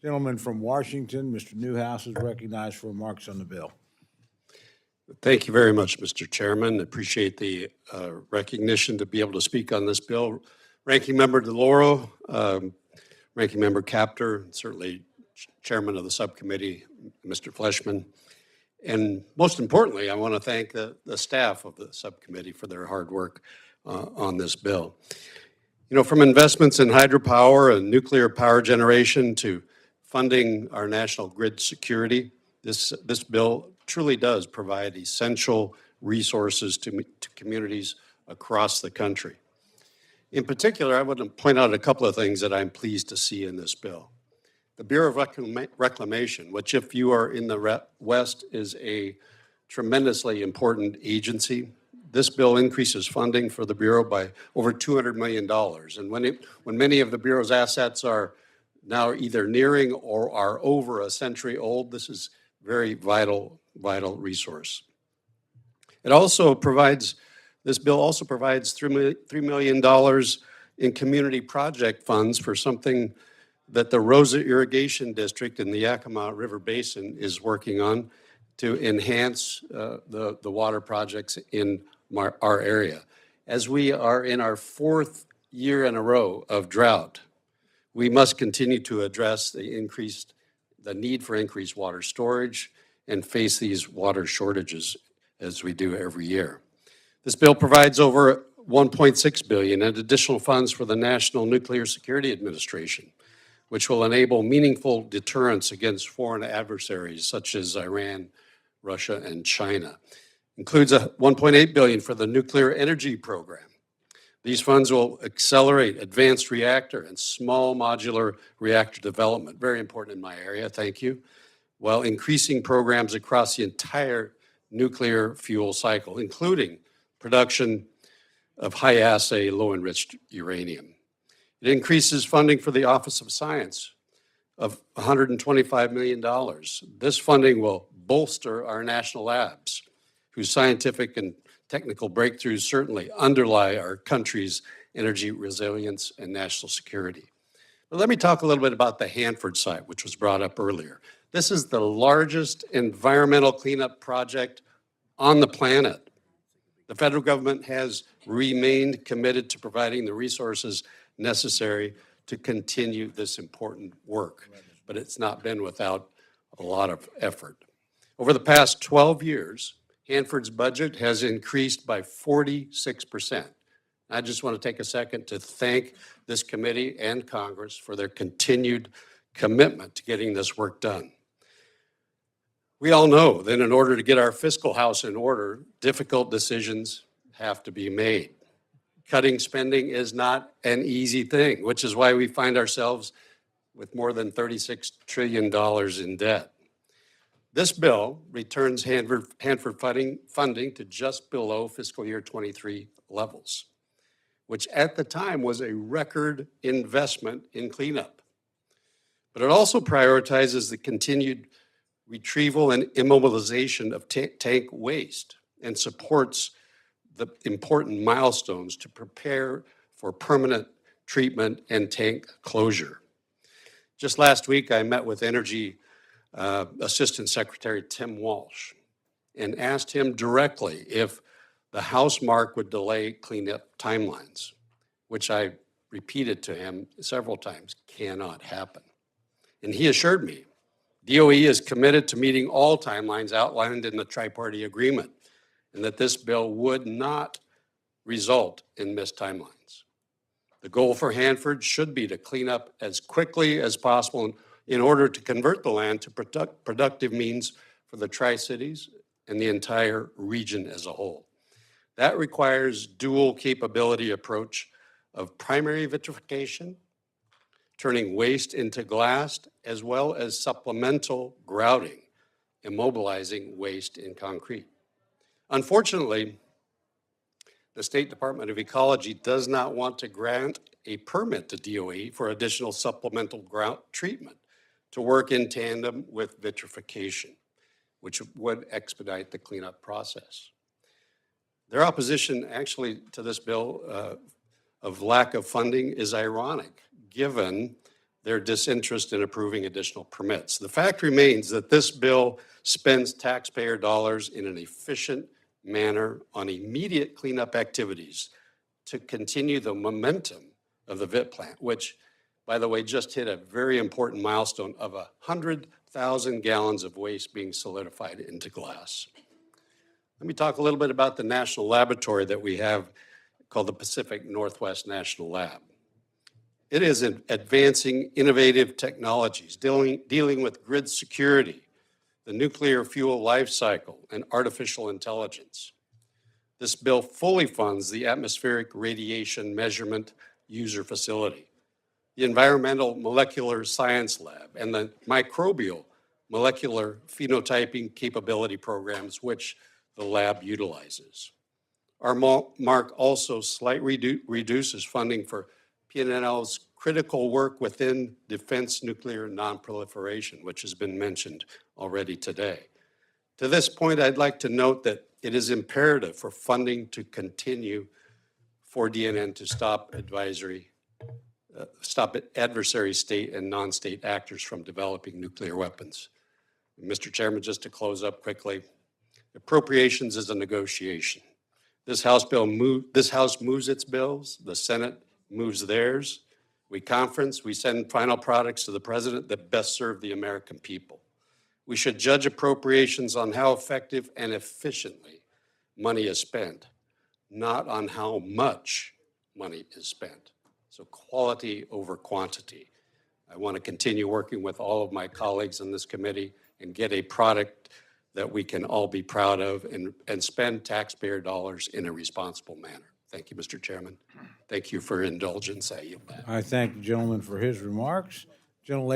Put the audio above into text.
Gentleman from Washington, Mr. Newhouse, is recognized for remarks on the bill. Thank you very much, Mr. Chairman. Appreciate the recognition to be able to speak on this bill. Ranking Member DeLauro, Ranking Member Capter, certainly Chairman of the subcommittee, Mr. Fleshman. And most importantly, I want to thank the staff of the subcommittee for their hard work on this bill. You know, from investments in hydropower and nuclear power generation to funding our national grid security, this bill truly does provide essential resources to communities across the country. In particular, I want to point out a couple of things that I'm pleased to see in this bill. The Bureau of Reclamation, which if you are in the West is a tremendously important agency. This bill increases funding for the Bureau by over $200 million. And when many of the Bureau's assets are now either nearing or are over a century old, this is very vital resource. It also provides, this bill also provides $3 million in community project funds for something that the Rosa Irrigation District in the Yakima River Basin is working on to enhance the water projects in our area. As we are in our 4th year in a row of drought, we must continue to address the need for increased water storage and face these water shortages as we do every year. This bill provides over $1.6 billion in additional funds for the National Nuclear Security Administration, which will enable meaningful deterrence against foreign adversaries such as Iran, Russia, and China. Includes a $1.8 billion for the nuclear energy program. These funds will accelerate advanced reactor and small modular reactor development, very important in my area, thank you, while increasing programs across the entire nuclear fuel cycle, including production of high-assay, low-enriched uranium. It increases funding for the Office of Science of $125 million. This funding will bolster our national labs, whose scientific and technical breakthroughs certainly underlie our country's energy resilience and national security. But let me talk a little bit about the Hanford site, which was brought up earlier. This is the largest environmental cleanup project on the planet. The federal government has remained committed to providing the resources necessary to continue this important work, but it's not been without a lot of effort. Over the past 12 years, Hanford's budget has increased by 46%. I just want to take a second to thank this committee and Congress for their continued commitment to getting this work done. We all know that in order to get our fiscal house in order, difficult decisions have to be made. Cutting spending is not an easy thing, which is why we find ourselves with more than $36 trillion in debt. This bill returns Hanford funding to just below fiscal year 23 levels, which at the time was a record investment in cleanup. But it also prioritizes the continued retrieval and immobilization of tank waste and supports the important milestones to prepare for permanent treatment and tank closure. Just last week, I met with Energy Assistant Secretary Tim Walsh and asked him directly if the House mark would delay cleanup timelines, which I repeated to him several times, cannot happen. And he assured me DOE is committed to meeting all timelines outlined in the tri-party agreement and that this bill would not result in missed timelines. The goal for Hanford should be to clean up as quickly as possible in order to convert the land to productive means for the Tri-Cities and the entire region as a whole. That requires dual capability approach of primary vitrification, turning waste into glass, as well as supplemental grouting, immobilizing waste in concrete. Unfortunately, the State Department of Ecology does not want to grant a permit to DOE for additional supplemental grout treatment to work in tandem with vitrification, which would expedite the cleanup process. Their opposition actually to this bill of lack of funding is ironic, given their disinterest in approving additional permits. The fact remains that this bill spends taxpayer dollars in an efficient manner on immediate cleanup activities to continue the momentum of the VIT plant, which, by the way, just hit a very important milestone of 100,000 gallons of waste being solidified into glass. Let me talk a little bit about the national laboratory that we have called the Pacific Northwest National Lab. It is advancing innovative technologies, dealing with grid security, the nuclear fuel life cycle, and artificial intelligence. This bill fully funds the Atmospheric Radiation Measurement User Facility, the Environmental Molecular Science Lab, and the Microbial Molecular Phenotyping Capability programs, which the lab utilizes. Our mark also slightly reduces funding for PNNL's critical work within defense nuclear nonproliferation, which has been mentioned already today. To this point, I'd like to note that it is imperative for funding to continue for DNN to stop adversary state and non-state actors from developing nuclear weapons. Mr. Chairman, just to close up quickly, appropriations is a negotiation. This House moves its bills, the Senate moves theirs. We conference, we send final products to the President that best serve the American people. We should judge appropriations on how effective and efficiently money is spent, not on how much money is spent. So quality over quantity. I want to continue working with all of my colleagues in this committee and get a product that we can all be proud of and spend taxpayer dollars in a responsible manner. Thank you, Mr. Chairman. Thank you for indulgence. I yield back. I thank the gentleman for his remarks. Gentlelady